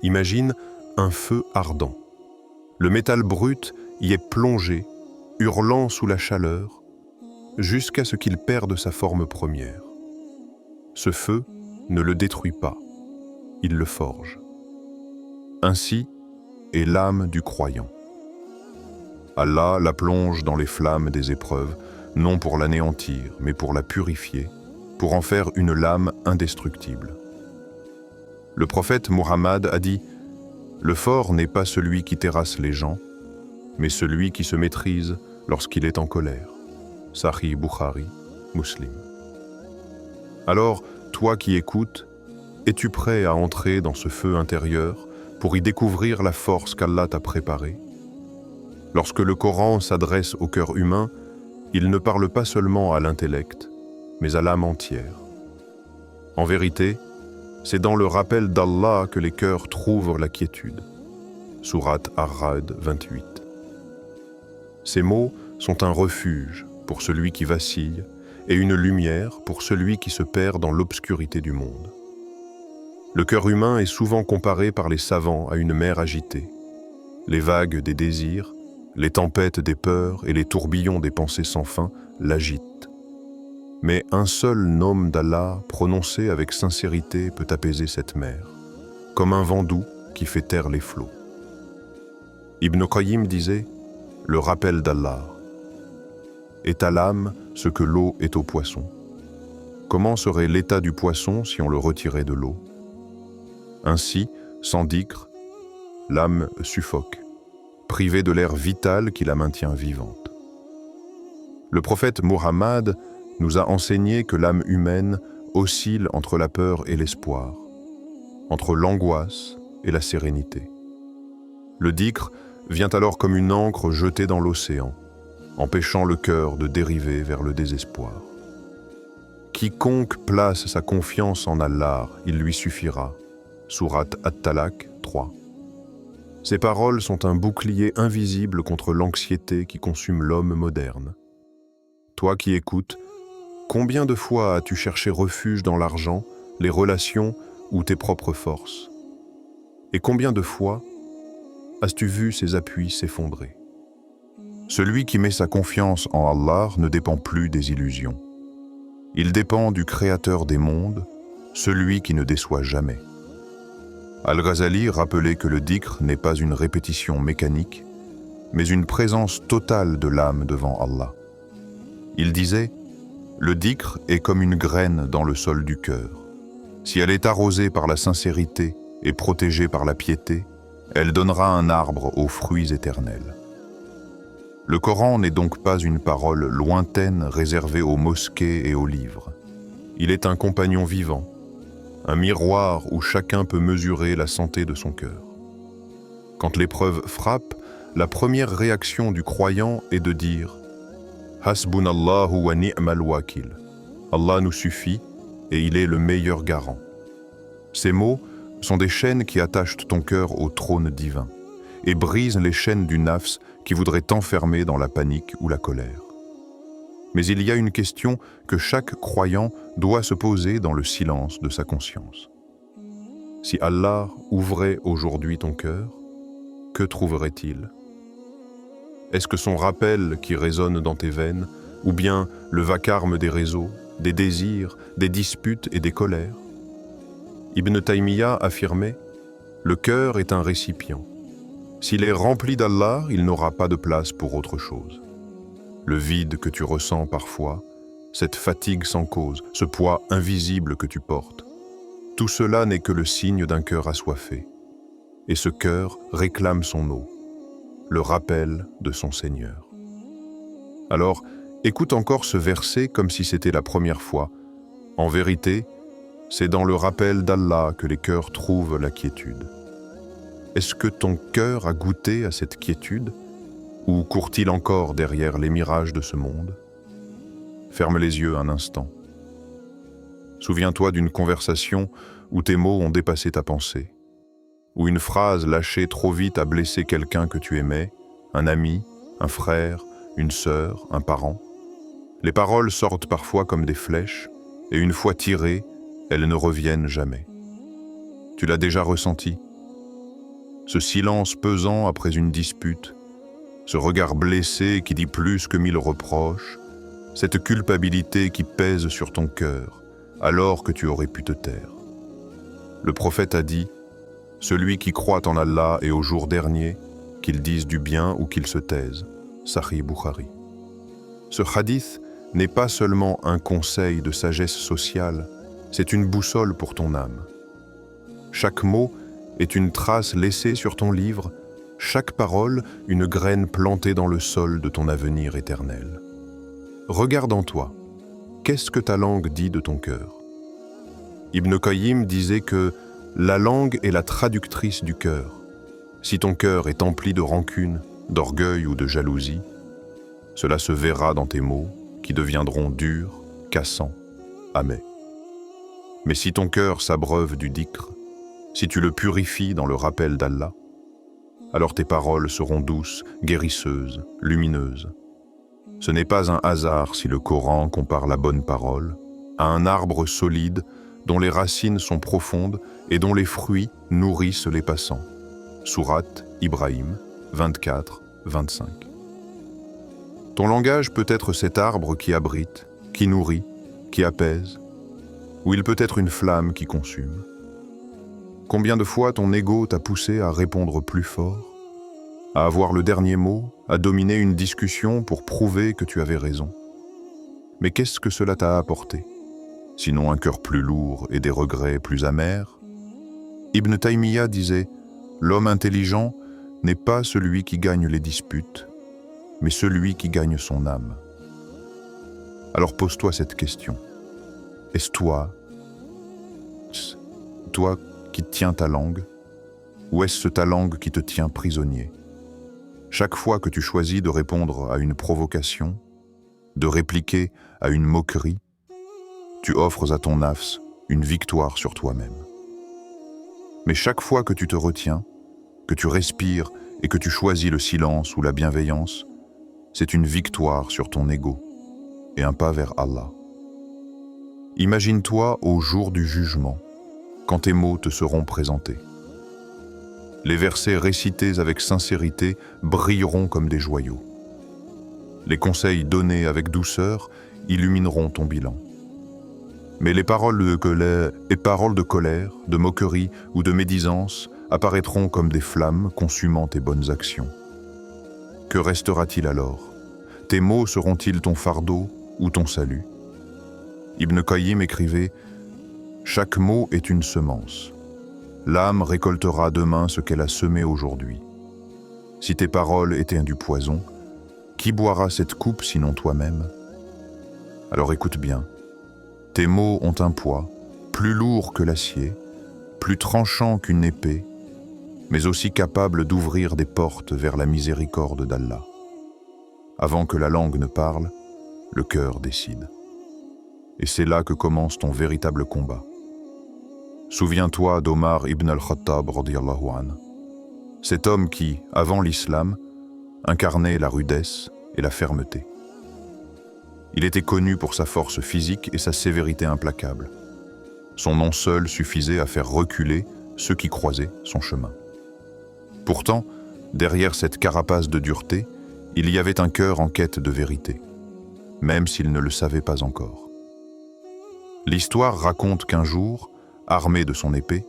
Imagine un feu ardent. Le métal brut y est plongé, hurlant sous la chaleur, jusqu'à ce qu'il perde sa forme première. Ce feu ne le détruit pas, il le forge. Ainsi est l'âme du croyant. Allah la plonge dans les flammes des épreuves, non pour l'anéantir, mais pour la purifier, pour en faire une lame indestructible. Le prophète Muhammad a dit « Le fort n'est pas celui qui terrasse les gens, mais celui qui se maîtrise lorsqu'il est en colère. » Sahih Bukhari, Muslim. Alors, toi qui écoutes, es-tu prêt à entrer dans ce feu intérieur pour y découvrir la force qu'Allah t'a préparée? Lorsque le Coran s'adresse au cœur humain, il ne parle pas seulement à l'intellect, mais à l'âme entière. En vérité, c'est dans le rappel d'Allah que les cœurs trouvent la quiétude. Sourate Ar-Ra'd 28. Ces mots sont un refuge pour celui qui vacille et une lumière pour celui qui se perd dans l'obscurité du monde. Le cœur humain est souvent comparé par les savants à une mer agitée. Les vagues des désirs, les tempêtes des peurs et les tourbillons des pensées sans fin l'agitent. Mais un seul nom d'Allah prononcé avec sincérité peut apaiser cette mer, comme un vent doux qui fait taire les flots. Ibn Qayyim disait « Le rappel d'Allah est à l'âme ce que l'eau est au poisson. Comment serait l'état du poisson si on le retirait de l'eau? Ainsi, sans dhikr, l'âme suffoque, privée de l'air vital qui la maintient vivante. » Le prophète Muhammad nous a enseigné que l'âme humaine oscille entre la peur et l'espoir, entre l'angoisse et la sérénité. Le dhikr vient alors comme une ancre jetée dans l'océan, empêchant le cœur de dériver vers le désespoir. Quiconque place sa confiance en Allah, il lui suffira. Sourate At-Talaq 3. Ces paroles sont un bouclier invisible contre l'anxiété qui consume l'homme moderne. Toi qui écoutes, combien de fois as-tu cherché refuge dans l'argent, les relations ou tes propres forces? Et combien de fois as-tu vu ces appuis s'effondrer? Celui qui met sa confiance en Allah ne dépend plus des illusions. Il dépend du Créateur des mondes, celui qui ne déçoit jamais. Al-Ghazali rappelait que le dhikr n'est pas une répétition mécanique, mais une présence totale de l'âme devant Allah. Il disait « Le dhikr est comme une graine dans le sol du cœur. Si elle est arrosée par la sincérité et protégée par la piété, elle donnera un arbre aux fruits éternels. » Le Coran n'est donc pas une parole lointaine réservée aux mosquées et aux livres. Il est un compagnon vivant, un miroir où chacun peut mesurer la santé de son cœur. Quand l'épreuve frappe, la première réaction du croyant est de dire « Hasbunallahu wa ni'mal wakil » Allah nous suffit et il est le meilleur garant. Ces mots sont des chaînes qui attachent ton cœur au trône divin et brisent les chaînes du nafs qui voudrait t'enfermer dans la panique ou la colère. Mais il y a une question que chaque croyant doit se poser dans le silence de sa conscience. Si Allah ouvrait aujourd'hui ton cœur, que trouverait-il? Est-ce que son rappel qui résonne dans tes veines, ou bien le vacarme des réseaux, des désirs, des disputes et des colères? Ibn Taymiyyah affirmait « Le cœur est un récipient. S'il est rempli d'Allah, il n'aura pas de place pour autre chose. Le vide que tu ressens parfois, cette fatigue sans cause, ce poids invisible que tu portes, tout cela n'est que le signe d'un cœur assoiffé. Et ce cœur réclame son eau, le rappel de son Seigneur. Alors, écoute encore ce verset comme si c'était la première fois. En vérité, c'est dans le rappel d'Allah que les cœurs trouvent la quiétude. Est-ce que ton cœur a goûté à cette quiétude, ou court-il encore derrière les mirages de ce monde? Ferme les yeux un instant. Souviens-toi d'une conversation où tes mots ont dépassé ta pensée, où une phrase lâchée trop vite a blessé quelqu'un que tu aimais, un ami, un frère, une sœur, un parent. Les paroles sortent parfois comme des flèches, et une fois tirées, elles ne reviennent jamais. Tu l'as déjà ressenti? ce silence pesant après une dispute, ce regard blessé qui dit plus que 1000 reproches, cette culpabilité qui pèse sur ton cœur, alors que tu aurais pu te taire. Le prophète a dit, « Celui qui croit en Allah et au jour dernier, qu'il dise du bien ou qu'il se taise. » Sahih Bukhari. Ce hadith n'est pas seulement un conseil de sagesse sociale, c'est une boussole pour ton âme. Chaque mot est une trace laissée sur ton livre, chaque parole une graine plantée dans le sol de ton avenir éternel. Regarde en toi, qu'est-ce que ta langue dit de ton cœur? Ibn Qayyim disait que la langue est la traductrice du cœur. Si ton cœur est empli de rancune, d'orgueil ou de jalousie, cela se verra dans tes mots qui deviendront durs, cassants, amers. Mais si ton cœur s'abreuve du dhikr, si tu le purifies dans le rappel d'Allah, alors tes paroles seront douces, guérisseuses, lumineuses. Ce n'est pas un hasard si le Coran compare la bonne parole à un arbre solide dont les racines sont profondes et dont les fruits nourrissent les passants. Sourate Ibrahim 24-25. Ton langage peut être cet arbre qui abrite, qui nourrit, qui apaise, ou il peut être une flamme qui consume. Combien de fois ton ego t'a poussé à répondre plus fort, à avoir le dernier mot, à dominer une discussion pour prouver que tu avais raison. Mais qu'est-ce que cela t'a apporté? Sinon un cœur plus lourd et des regrets plus amers? Ibn Taymiyyah disait « L'homme intelligent n'est pas celui qui gagne les disputes, mais celui qui gagne son âme. » Alors pose-toi cette question. Est-ce toi qui tiens ta langue, ou est-ce ta langue qui te tient prisonnier? Chaque fois que tu choisis de répondre à une provocation, de répliquer à une moquerie, tu offres à ton nafs une victoire sur toi-même. Mais chaque fois que tu te retiens, que tu respires et que tu choisis le silence ou la bienveillance, c'est une victoire sur ton ego et un pas vers Allah. Imagine-toi au jour du jugement, quand tes mots te seront présentés. Les versets récités avec sincérité brilleront comme des joyaux. Les conseils donnés avec douceur illumineront ton bilan. Mais les paroles de colère, de moquerie ou de médisance apparaîtront comme des flammes consumant tes bonnes actions. Que restera-t-il alors? Tes mots seront-ils ton fardeau ou ton salut? Ibn Qayyim écrivait « Chaque mot est une semence. L'âme récoltera demain ce qu'elle a semé aujourd'hui. Si tes paroles étaient du poison, qui boira cette coupe sinon toi-même? Alors écoute bien. Tes mots ont un poids, plus lourd que l'acier, plus tranchant qu'une épée, mais aussi capable d'ouvrir des portes vers la miséricorde d'Allah. Avant que la langue ne parle, le cœur décide. Et c'est là que commence ton véritable combat. Souviens-toi d'Omar ibn al-Khattab radiyallahu anhu, cet homme qui, avant l'islam, incarnait la rudesse et la fermeté. Il était connu pour sa force physique et sa sévérité implacable. Son nom seul suffisait à faire reculer ceux qui croisaient son chemin. Pourtant, derrière cette carapace de dureté, il y avait un cœur en quête de vérité, même s'il ne le savait pas encore. L'histoire raconte qu'un jour, armé de son épée,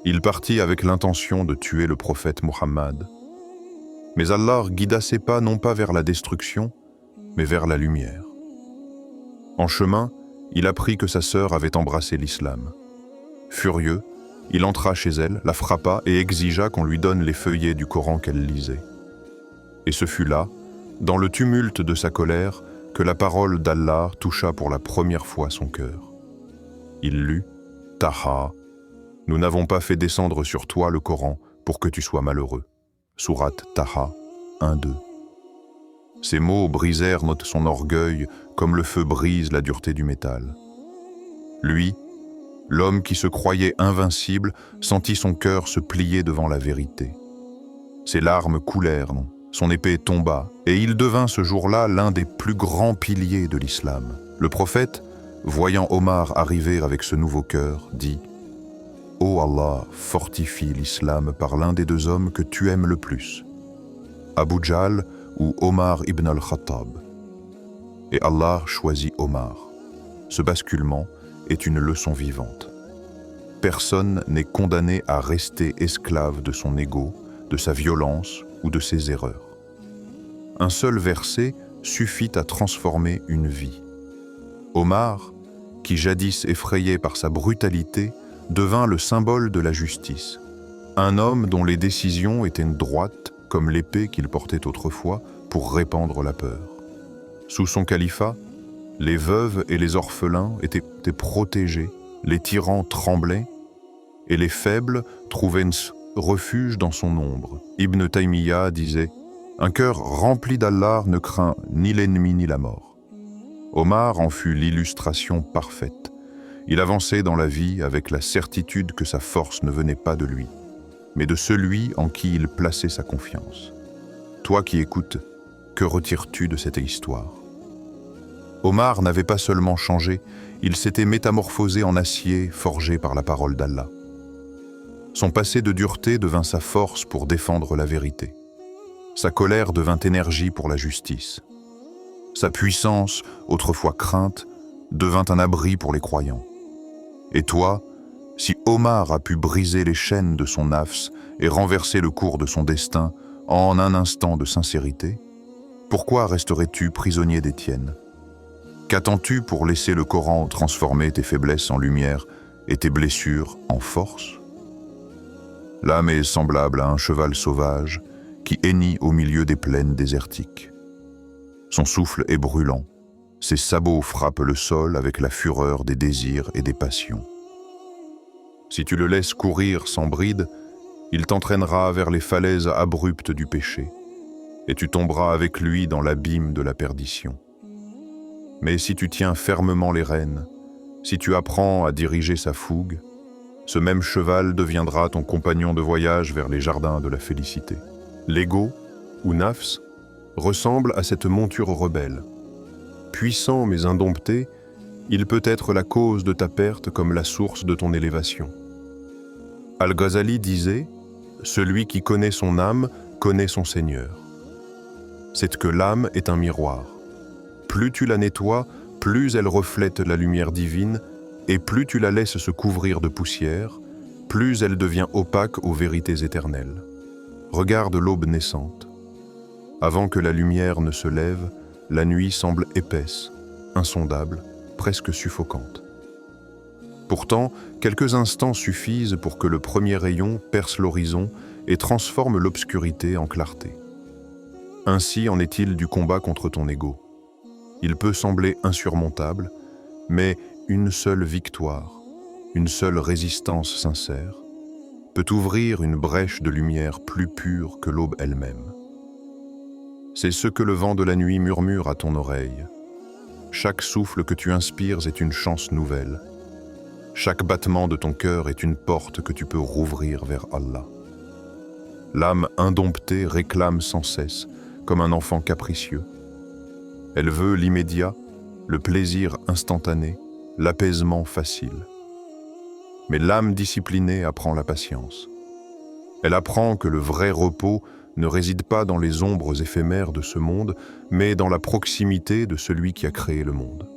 il partit avec l'intention de tuer le prophète Muhammad. Mais Allah guida ses pas non pas vers la destruction, mais vers la lumière. En chemin, il apprit que sa sœur avait embrassé l'islam. Furieux, il entra chez elle, la frappa et exigea qu'on lui donne les feuillets du Coran qu'elle lisait. Et ce fut là, dans le tumulte de sa colère, que la parole d'Allah toucha pour la première fois son cœur. Il lut « Taha, nous n'avons pas fait descendre sur toi le Coran pour que tu sois malheureux. » Sourate Taha 1-2. Ces mots brisèrent son orgueil comme le feu brise la dureté du métal. Lui, l'homme qui se croyait invincible, sentit son cœur se plier devant la vérité. Ses larmes coulèrent, son épée tomba, et il devint ce jour-là l'un des plus grands piliers de l'islam. Le prophète, voyant Omar arriver avec ce nouveau cœur, dit Ô Allah, fortifie l'islam par l'un des deux hommes que tu aimes le plus, Abu Jahl ou Omar ibn al-Khattab. Et Allah choisit Omar. Ce basculement est une leçon vivante. Personne n'est condamné à rester esclave de son ego, de sa violence ou de ses erreurs. Un seul verset suffit à transformer une vie. Omar, qui jadis effrayé par sa brutalité, devint le symbole de la justice. Un homme dont les décisions étaient droites comme l'épée qu'il portait autrefois pour répandre la peur. Sous son califat, les veuves et les orphelins étaient protégés, les tyrans tremblaient et les faibles trouvaient refuge dans son ombre. Ibn Taymiyyah disait « Un cœur rempli d'Allah ne craint ni l'ennemi ni la mort ». Omar en fut l'illustration parfaite. Il avançait dans la vie avec la certitude que sa force ne venait pas de lui, mais de celui en qui il plaçait sa confiance. Toi qui écoutes, que retires-tu de cette histoire ? Omar n'avait pas seulement changé, il s'était métamorphosé en acier forgé par la parole d'Allah. Son passé de dureté devint sa force pour défendre la vérité. Sa colère devint énergie pour la justice. Sa puissance, autrefois crainte, devint un abri pour les croyants. Et toi, si Omar a pu briser les chaînes de son nafs et renverser le cours de son destin en un instant de sincérité, pourquoi resterais-tu prisonnier des tiennes ? Qu'attends-tu pour laisser le Coran transformer tes faiblesses en lumière et tes blessures en force ? L'âme est semblable à un cheval sauvage qui hennit au milieu des plaines désertiques. Son souffle est brûlant, ses sabots frappent le sol avec la fureur des désirs et des passions. Si tu le laisses courir sans bride, il t'entraînera vers les falaises abruptes du péché, et tu tomberas avec lui dans l'abîme de la perdition. Mais si tu tiens fermement les rênes, si tu apprends à diriger sa fougue, ce même cheval deviendra ton compagnon de voyage vers les jardins de la félicité. L'ego, ou nafs, ressemble à cette monture rebelle. Puissant mais indompté, il peut être la cause de ta perte comme la source de ton élévation. Al-Ghazali disait « Celui qui connaît son âme connaît son Seigneur ». C'est que l'âme est un miroir. Plus tu la nettoies, plus elle reflète la lumière divine, et plus tu la laisses se couvrir de poussière, plus elle devient opaque aux vérités éternelles. Regarde l'aube naissante. Avant que la lumière ne se lève, la nuit semble épaisse, insondable, presque suffocante. Pourtant, quelques instants suffisent pour que le premier rayon perce l'horizon et transforme l'obscurité en clarté. Ainsi en est-il du combat contre ton ego. Il peut sembler insurmontable, mais une seule victoire, une seule résistance sincère, peut ouvrir une brèche de lumière plus pure que l'aube elle-même. C'est ce que le vent de la nuit murmure à ton oreille. Chaque souffle que tu inspires est une chance nouvelle. Chaque battement de ton cœur est une porte que tu peux rouvrir vers Allah. L'âme indomptée réclame sans cesse, comme un enfant capricieux. Elle veut l'immédiat, le plaisir instantané, l'apaisement facile. Mais l'âme disciplinée apprend la patience. Elle apprend que le vrai repos ne réside pas dans les ombres éphémères de ce monde, mais dans la proximité de celui qui a créé le monde.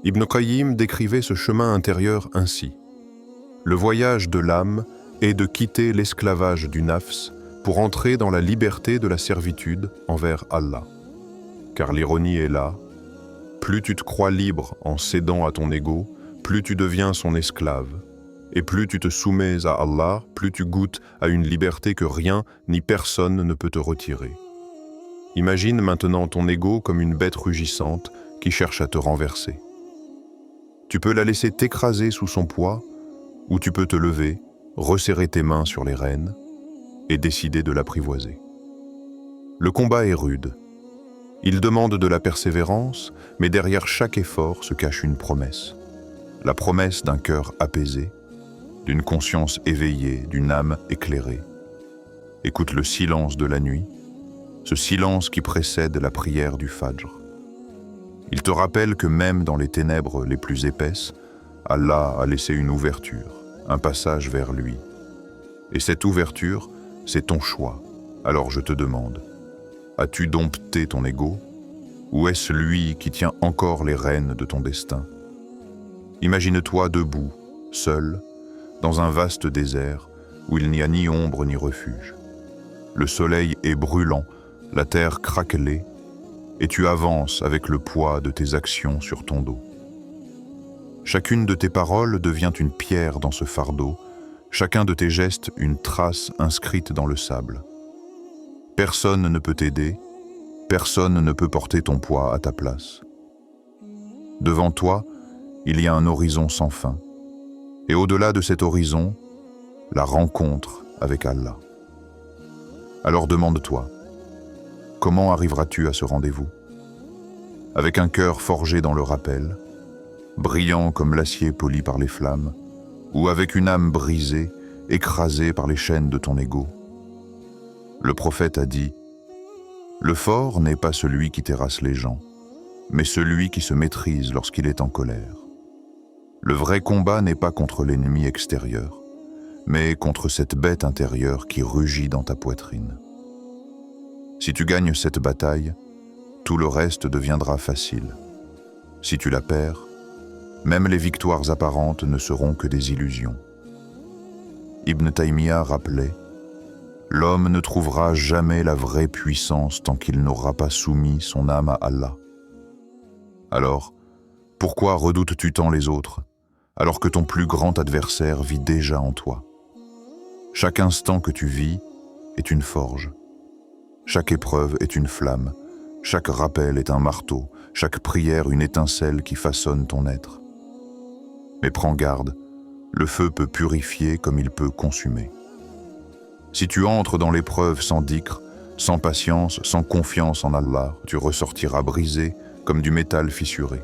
Ibn Qayyim décrivait ce chemin intérieur ainsi. Le voyage de l'âme est de quitter l'esclavage du nafs pour entrer dans la liberté de la servitude envers Allah. Car l'ironie est là, plus tu te crois libre en cédant à ton ego, plus tu deviens son esclave. Et plus tu te soumets à Allah, plus tu goûtes à une liberté que rien ni personne ne peut te retirer. Imagine maintenant ton ego comme une bête rugissante qui cherche à te renverser. Tu peux la laisser t'écraser sous son poids, ou tu peux te lever, resserrer tes mains sur les rênes et décider de l'apprivoiser. Le combat est rude. Il demande de la persévérance, mais derrière chaque effort se cache une promesse. La promesse d'un cœur apaisé, d'une conscience éveillée, d'une âme éclairée. Écoute le silence de la nuit, ce silence qui précède la prière du Fajr. Il te rappelle que même dans les ténèbres les plus épaisses, Allah a laissé une ouverture, un passage vers lui. Et cette ouverture, c'est ton choix. Alors je te demande, as-tu dompté ton ego? Ou est-ce lui qui tient encore les rênes de ton destin? Imagine-toi debout, seul, dans un vaste désert où il n'y a ni ombre ni refuge. Le soleil est brûlant, la terre craquelée, et tu avances avec le poids de tes actions sur ton dos. Chacune de tes paroles devient une pierre dans ce fardeau, chacun de tes gestes une trace inscrite dans le sable. Personne ne peut t'aider, personne ne peut porter ton poids à ta place. Devant toi, il y a un horizon sans fin, et au-delà de cet horizon, la rencontre avec Allah. Alors demande-toi, comment arriveras-tu à ce rendez-vous? Avec un cœur forgé dans le rappel, brillant comme l'acier poli par les flammes, ou avec une âme brisée, écrasée par les chaînes de ton ego? Le prophète a dit, « Le fort n'est pas celui qui terrasse les gens, mais celui qui se maîtrise lorsqu'il est en colère. Le vrai combat n'est pas contre l'ennemi extérieur, mais contre cette bête intérieure qui rugit dans ta poitrine. Si tu gagnes cette bataille, tout le reste deviendra facile. Si tu la perds, même les victoires apparentes ne seront que des illusions. » Ibn Taymiyyah rappelait, « L'homme ne trouvera jamais la vraie puissance tant qu'il n'aura pas soumis son âme à Allah. » Alors, pourquoi redoutes-tu tant les autres, alors que ton plus grand adversaire vit déjà en toi? Chaque instant que tu vis est une forge. Chaque épreuve est une flamme, chaque rappel est un marteau, chaque prière une étincelle qui façonne ton être. Mais prends garde, le feu peut purifier comme il peut consumer. Si tu entres dans l'épreuve sans dhikr, sans patience, sans confiance en Allah, tu ressortiras brisé comme du métal fissuré.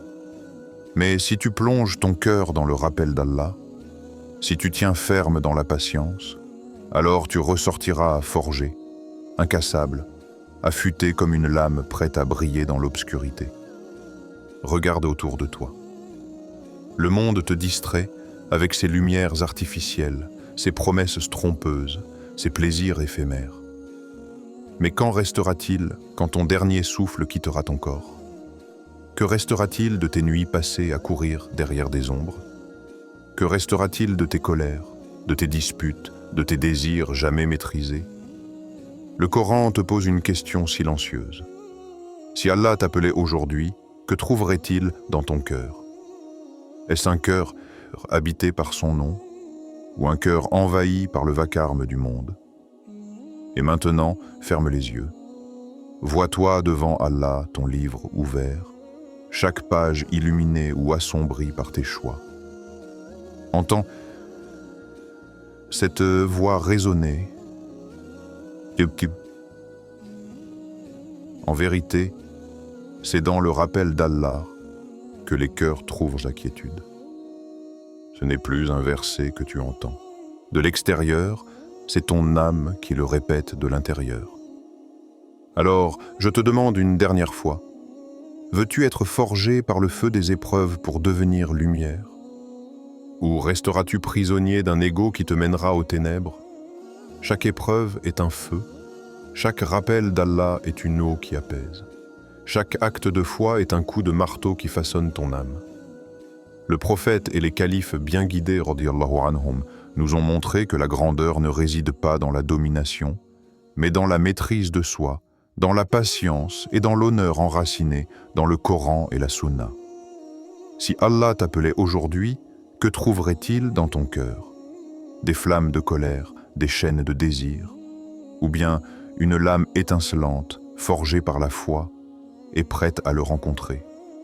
Mais si tu plonges ton cœur dans le rappel d'Allah, si tu tiens ferme dans la patience, alors tu ressortiras forgé, incassable, affûté comme une lame prête à briller dans l'obscurité. Regarde autour de toi. Le monde te distrait avec ses lumières artificielles, ses promesses trompeuses, ses plaisirs éphémères. Mais quand restera-t-il quand ton dernier souffle quittera ton corps? Que restera-t-il de tes nuits passées à courir derrière des ombres? Que restera-t-il de tes colères, de tes disputes, de tes désirs jamais maîtrisés? Le Coran te pose une question silencieuse. Si Allah t'appelait aujourd'hui, que trouverait-il dans ton cœur? Est-ce un cœur habité par son nom, ou un cœur envahi par le vacarme du monde? Et maintenant, ferme les yeux. Vois-toi devant Allah, ton livre ouvert, chaque page illuminée ou assombrie par tes choix. Entends cette voix résonner. En vérité, c'est dans le rappel d'Allah que les cœurs trouvent la quiétude. Ce n'est plus un verset que tu entends. De l'extérieur, c'est ton âme qui le répète de l'intérieur. Alors, je te demande une dernière fois, veux-tu être forgé par le feu des épreuves pour devenir lumière? Ou resteras-tu prisonnier d'un ego qui te mènera aux ténèbres? Chaque épreuve est un feu, chaque rappel d'Allah est une eau qui apaise. Chaque acte de foi est un coup de marteau qui façonne ton âme. Le prophète et les califes bien guidés, radiyallahu anhum, nous ont montré que la grandeur ne réside pas dans la domination, mais dans la maîtrise de soi, dans la patience et dans l'honneur enraciné dans le Coran et la Sunna. Si Allah t'appelait aujourd'hui, que trouverait-il dans ton cœur? Des flammes de colère, des chaînes de désir, ou bien une lame étincelante, forgée par la foi et prête à le rencontrer?